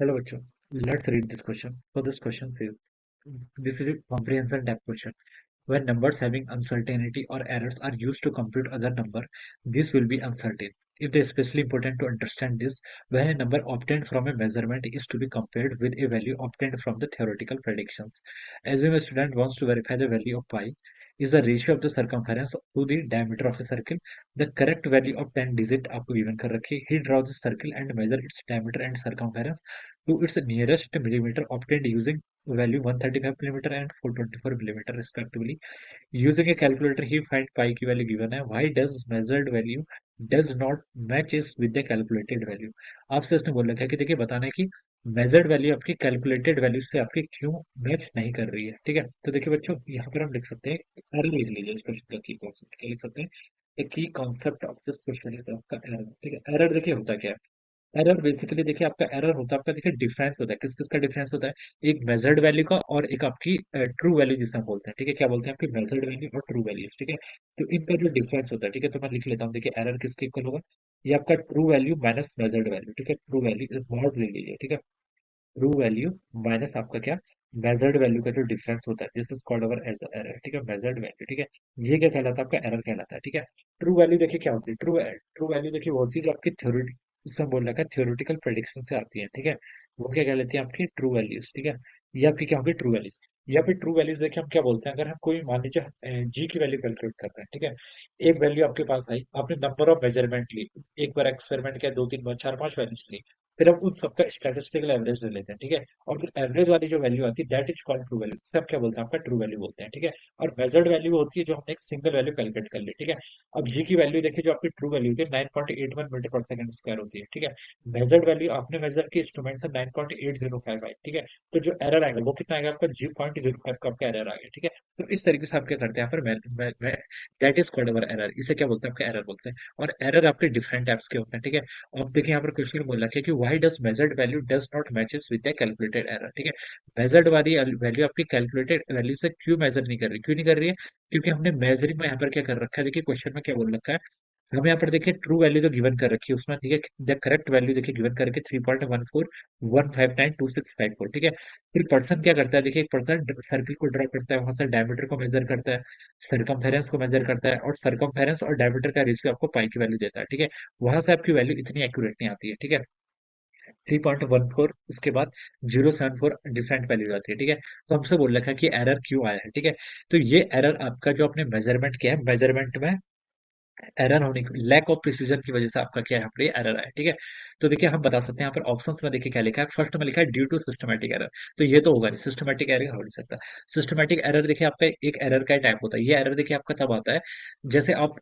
Hello, bachcho. Let's read this question. So this question says, this is a comprehension type question. When numbers having uncertainty or errors are used to compute other number, this will be uncertain. It is especially important to understand this when a number obtained from a measurement is to be compared with a value obtained from the theoretical predictions. Assume a student wants to verify the value of pi is the ratio of the circumference to the diameter of a circle. The correct value of 10 digit आपको given कर रखी है. He draws the circle and measure its diameter and circumference to its nearest millimeter obtained using value 135 millimeter and 424 millimeter respectively. Using a calculator, he find pi की value given है. Why does measured value does not matches with the calculated value? आपसे इसने बोल रखा है कि देखिए बताना है कि मेजर्ड वैल्यू आपकी कैलकुलेटेड वैल्यू से आपकी क्यों मैच नहीं कर रही है। ठीक है, तो देखिए बच्चों यहाँ पर हम लिख सकते हैं, एरर लिख लीजिए इस क्वेश्चन का की कॉन्सेप्ट क्या लिख सकते हैं, एक की concept of this question is आपका एरर। ठीक है, एरर देखिए होता क्या है। एरर बेसिकली देखिए आपका एरर होता है, आपका देखिए डिफरेंस होता है, किस किस का डिफरेंस होता है, एक मेजर्ड वैल्यू का और एक आपकी ट्रू वैल्यू जिसे हम बोलते हैं। ठीक है, क्या बोलते हैं आपकी मेजर्ड वैल्यू और ट्रू वैल्यू। ठीक है, तो इनका जो डिफरेंस होता है, ठीक है, तो मैं लिख लेता हूँ। देखिए एरर किसके इक्वल होगा, ये आपका true value minus measured value. ठीक है, ट्रू वैल्यू मॉड ले लीजिए। ठीक है, ट्रू वैल्यू माइनस आपका क्या मेजर्ड वैल्यू का जो डिफरेंस होता है, this is called average error. ठीक है, मेजर्ड वैल्यू। ठीक है, ये क्या कहलाता है, आपका एरर कहलाता है। ठीक है, ट्रू वैल्यू देखिए क्या होती है, ट्रू वैल्यू देखिए वो होती है जो आपकी थ्योरी, इसमें बोल रखा है थ्योरेटिकल प्रेडिक्शन से आती है। ठीक है, वो क्या कह लेती है आपकी ट्रू वैल्यूज। ठीक है, ये आपकी क्या होगी ट्रू वैल्यूज, या फिर ट्रू वैल्यूज देखिए हम क्या बोलते हैं, अगर हम कोई मान लीजिए जी की वैल्यू कैलकुलेट कर रहे हैं। ठीक है, एक वैल्यू आपके पास आई, आपने नंबर ऑफ मेजरमेंट ली, एक बार एक्सपेरिमेंट किया, दो तीन बार, चार पांच वैल्यूज ली, फिर हम उन सबका स्टैटिस्टिकल एवरेज ले लेते हैं। ठीक है, और फिर एवरेज वाली जो वैल्यू आती है that is called true value, सब क्या बोलते हैं आपका ट्रू वैल्यू बोलते हैं। ठीक है, और मेजर्ड वैल्यू होती है जो हमने एक सिंगल वैल्यू कैलकुलेट कर ली। ठीक है, अब जी की वैल्यू देखिए जो आपकी ट्रू वैल्यू थी 9.81 मीटर पर सेकंड स्क्वायर होती है। ठीक है, मेजर्ड वैल्यू आपने मेजर की इंस्ट्रूमेंट से 9.805 आई। ठीक है, तो जो एरर आएगा वो कितना आएगा आपका, 0.05 का आपका एरर आ गया। ठीक है, तो इस तरीके से आप क्या करते हैं यहाँ पर, that is called our error, इसे क्या बोलते हैं आपका एरर बोलते हैं। और एरर आपके डिफरेंट टाइप्स के होते हैं। ठीक है, अब देखिए यहाँ पर क्वेश्चन बोल रखा है कि why does measured value does not matches with the calculated error. ठीक है, मेजर्ड वाली वैल्यू आपकी कैलकुलेटेड वैल्यू से क्यों मेजर नहीं कर रही, क्यों नहीं कर रही है, क्योंकि हमने मेजरिंग में यहाँ पर क्या कर रखा है, देखिए क्वेश्चन में क्या बोल रखा है, हमें यहाँ पर देखिए ट्रू वैल्यू जो गिवन कर रखी है उसमें, ठीक है, द करेक्ट वैल्यू देखिए गिवन करके 3.141592654। ठीक है, फिर पर्सन क्या करता है, देखिए एक पर्सन सर्किल को ड्रॉ करता है, वहां से डायमीटर को मेजर करता है, सरकमफेरेंस को मेजर करता है, और सरकमफेरेंस और डायमीटर का रेशियो आपको पाई की वैल्यू देता है। ठीक है, वहां से आपकी वैल्यू इतनी एक्यूरेट नहीं आती है। ठीक है, 3.14, उसके बाद 0.74 डिफरेंट वैल्यू आती है। ठीक है, तो हमसे बोल रखा है कि एरर क्यों आया है। ठीक है, तो ये एरर आपका जो आपने मेजरमेंट किया है, मेजरमेंट में एरर होने की, लैक ऑफ प्रिसीजन की वजह से आपका क्या है यहाँ पे एरर आया। ठीक है, तो देखिए हम बता सकते हैं यहाँ पर ऑप्शंस में, देखिए क्या लिखा है, फर्स्ट में लिखा है ड्यू टू सिस्टमैटिक एरर, तो ये तो होगा नहीं, सिस्टमैटिक एरर हो नहीं सकता। सिस्टमैटिक एरर देखिए आपका एक एरर का टाइप होता है, ये एरर देखिए आपका तब आता है जैसे आप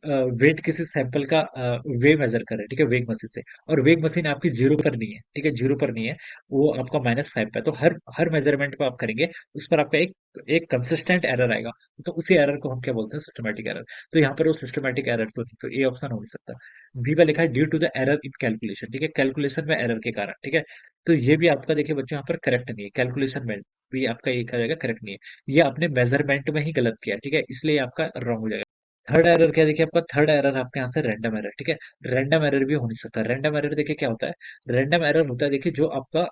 वेट किसी सैंपल का वे मेजर कर रहे हैं। ठीक है, वेग मशीन से, और वेग मशीन आपकी जीरो पर नहीं है। ठीक है, जीरो पर नहीं है, वो आपका -5 पे है, तो हर हर मेजरमेंट पे आप करेंगे उस पर आपका एक एक कंसिस्टेंट एरर आएगा, तो उसी एरर को हम क्या बोलते हैं, सिस्टमैटिक एरर। तो यहाँ पर वो सिस्टमेटिक एरर तो नहीं, तो ए ऑप्शन हो नहीं सकता। बी पे लिखा है due to the error in calculation. ठीक है, कैलकुलेशन में एरर के कारण। ठीक है, तो ये भी आपका देखिए बच्चों यहाँ पर करेक्ट नहीं है, कैलकुलेशन में भी आपका ये कहा जाएगा करेक्ट नहीं है, ये आपने मेजरमेंट में ही गलत किया। ठीक है, इसलिए आपका रॉन्ग हो जाएगा। थर्ड एरर क्या है, देखिए आपका थर्ड एरर आपके यहाँ से रैंडम एरर। ठीक है, रैंडम एरर भी हो नहीं सकता। रैंडम एरर देखिए क्या होता है, रैंडम एरर होता है देखिए जो आपका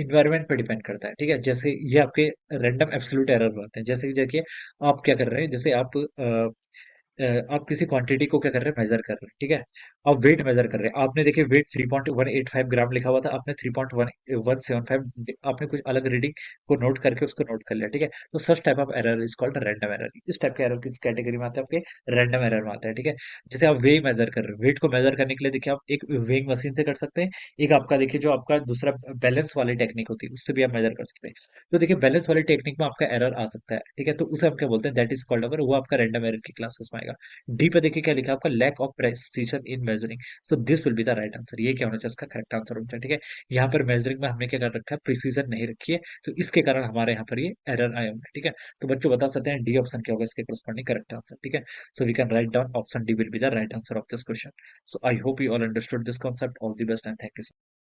इन्वायरमेंट पे डिपेंड करता है। ठीक है, जैसे ये आपके रैंडम एब्सोल्यूट एरर होते हैं, जैसे कि देखिए आप क्या कर रहे हैं, जैसे आप किसी क्वांटिटी को क्या कर रहे हैं, मेजर कर रहे हैं। ठीक है, आप वेट मेजर कर रहे हैं, आपने देखिए वेट 3.185 ग्राम लिखा हुआ था, आपने 3.1175, आपने कुछ अलग रीडिंग को नोट करके उसको नोट कर लिया। ठीक है, तो such type of error is called random error. इस टाइप के एरर किस कैटेगरी में आते हैं, आपके रैंडम एरर में आता है। ठीक है, जैसे आप वेट मेजर कर रहे हैं, वेट को मेजर करने के लिए देखिए आप एक वेइंग मशीन से कर सकते हैं, एक आपका देखिए जो आपका दूसरा बैलेंस वाली टेक्निक होती है उससे भी आप मेजर कर सकते हैं। तो देखिए बैलेंस वाली टेक्निक में आपका एरर आ सकता है। ठीक है, तो उसे हम क्या बोलते हैं, दैट इज कॉल्ड अवर, वो आपका रैंडम एरर की क्लासेस में आएगा। डी पे देखिए क्या लिखा है आपका, lack of precision in measuring, so this will be the right answer, ये क्या होना चाहिए, इसका करेक्ट आंसर होना चाहिए। ठीक है, यहाँ पर मेजरिंग में हमने क्या कर रखा है, प्रिसीजन नहीं रखी है, तो इसके कारण हमारे यहाँ पर ये एरर आए होंगे। ठीक है, तो बच्चों बता सकते हैं डी ऑप्शन क्या होगा इसके corresponding करेक्ट आंसर। ठीक है, so we can write down option D will be the right answer of this question. So I hope you all understood this concept, all the best and thank you.